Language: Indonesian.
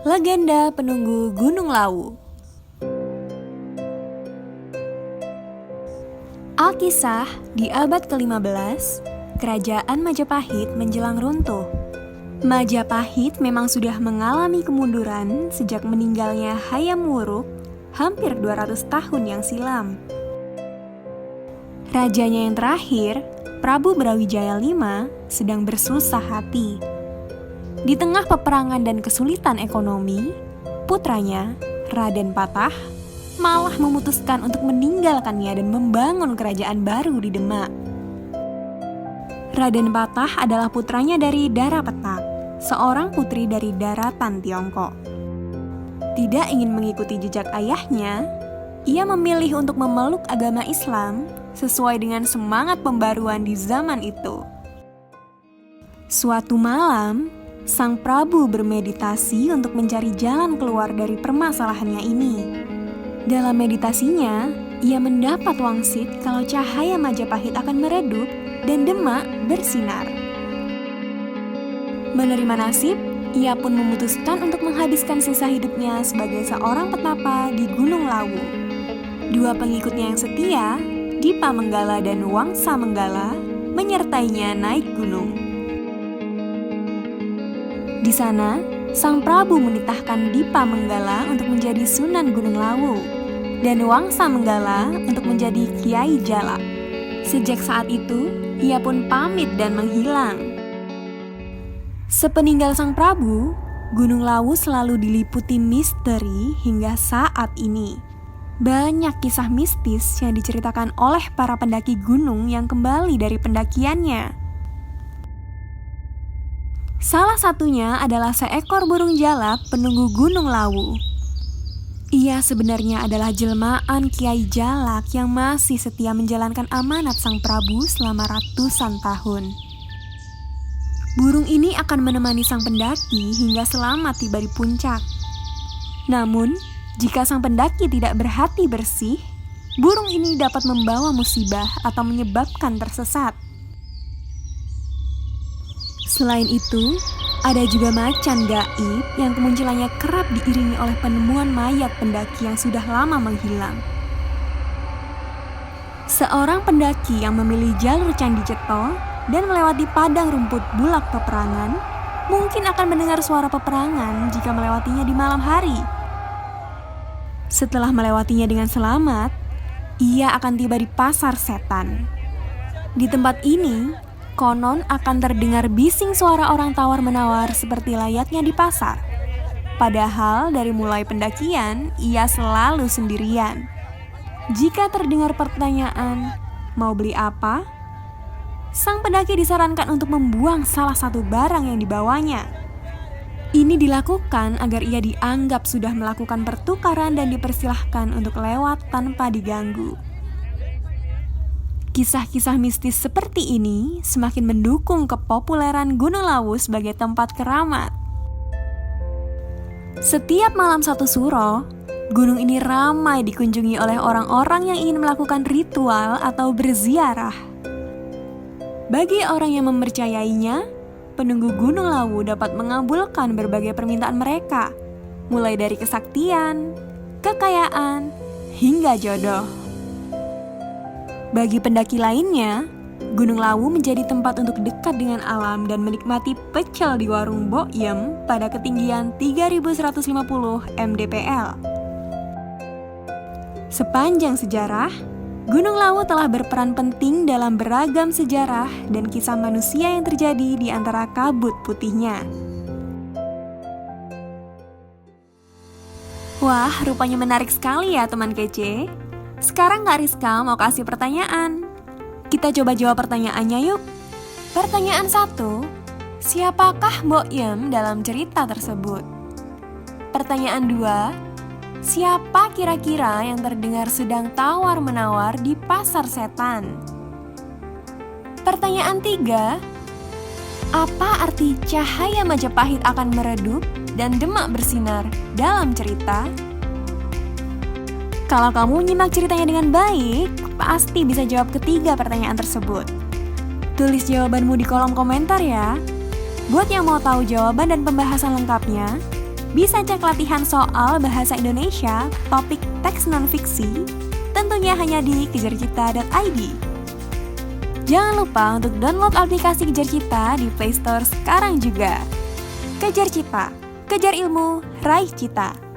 Legenda penunggu Gunung Lawu. Alkisah di abad ke-15, kerajaan Majapahit menjelang runtuh. Majapahit memang sudah mengalami kemunduran sejak meninggalnya Hayam Wuruk hampir 200 tahun yang silam. Rajanya yang terakhir, Prabu Brawijaya V, sedang bersusah hati. Di tengah peperangan dan kesulitan ekonomi, putranya, Raden Patah, malah memutuskan untuk meninggalkannya dan membangun kerajaan baru di Demak. Raden Patah adalah putranya dari Dara Petak, seorang putri dari daratan Tiongkok. Tidak ingin mengikuti jejak ayahnya, ia memilih untuk memeluk agama Islam sesuai dengan semangat pembaruan di zaman itu. Suatu malam, Sang Prabu bermeditasi untuk mencari jalan keluar dari permasalahannya ini. Dalam meditasinya, ia mendapat wangsit kalau cahaya Majapahit akan meredup dan Demak bersinar. Menerima nasib, ia pun memutuskan untuk menghabiskan sisa hidupnya sebagai seorang petapa di Gunung Lawu. Dua pengikutnya yang setia, Dipa Menggala dan Wangsa Menggala, menyertainya naik gunung. Di sana, Sang Prabu menitahkan Dipa Menggala untuk menjadi Sunan Gunung Lawu dan Wangsa Menggala untuk menjadi Kiai Jalak. Sejak saat itu, ia pun pamit dan menghilang. Sepeninggal Sang Prabu, Gunung Lawu selalu diliputi misteri hingga saat ini. Banyak kisah mistis yang diceritakan oleh para pendaki gunung yang kembali dari pendakiannya. Salah satunya adalah seekor burung jalak penunggu Gunung Lawu. Ia sebenarnya adalah jelmaan Kiai Jalak yang masih setia menjalankan amanat Sang Prabu selama ratusan tahun. Burung ini akan menemani sang pendaki hingga selamat tiba di puncak. Namun, jika sang pendaki tidak berhati bersih, burung ini dapat membawa musibah atau menyebabkan tersesat. Selain itu, ada juga macan gaib yang kemunculannya kerap diiringi oleh penemuan mayat pendaki yang sudah lama menghilang. Seorang pendaki yang memilih jalur Candi Ceto dan melewati padang rumput bulak peperangan mungkin akan mendengar suara peperangan jika melewatinya di malam hari. Setelah melewatinya dengan selamat, ia akan tiba di Pasar Setan. Di tempat ini, konon akan terdengar bising suara orang tawar-menawar seperti layaknya di pasar. Padahal dari mulai pendakian, ia selalu sendirian. Jika terdengar pertanyaan, mau beli apa? Sang pendaki disarankan untuk membuang salah satu barang yang dibawanya. Ini dilakukan agar ia dianggap sudah melakukan pertukaran dan dipersilahkan untuk lewat tanpa diganggu. Kisah-kisah mistis seperti ini semakin mendukung kepopuleran Gunung Lawu sebagai tempat keramat. Setiap malam satu suro, gunung ini ramai dikunjungi oleh orang-orang yang ingin melakukan ritual atau berziarah. Bagi orang yang mempercayainya, penunggu Gunung Lawu dapat mengabulkan berbagai permintaan mereka, mulai dari kesaktian, kekayaan, hingga jodoh. Bagi pendaki lainnya, Gunung Lawu menjadi tempat untuk dekat dengan alam dan menikmati pecel di warung Bokyem pada ketinggian 3150 mdpl. Sepanjang sejarah, Gunung Lawu telah berperan penting dalam beragam sejarah dan kisah manusia yang terjadi di antara kabut putihnya. Wah, rupanya menarik sekali ya teman kece. Sekarang Kak Rizka mau kasih pertanyaan. Kita coba jawab pertanyaannya yuk. Pertanyaan 1. Siapakah Bokyem dalam cerita tersebut? Pertanyaan 2. Siapa kira-kira yang terdengar sedang tawar-menawar di Pasar Setan? Pertanyaan 3. Apa arti cahaya Majapahit akan meredup dan Demak bersinar dalam cerita? Kalau kamu nyimak ceritanya dengan baik, pasti bisa jawab ketiga pertanyaan tersebut. Tulis jawabanmu di kolom komentar ya. Buat yang mau tahu jawaban dan pembahasan lengkapnya, Bisa cek latihan soal bahasa Indonesia, topik teks non-fiksi, tentunya hanya di kejarcita.id. Jangan lupa untuk download aplikasi Kejar Cita di Play Store sekarang juga. Kejar Cita, kejar ilmu, raih cita.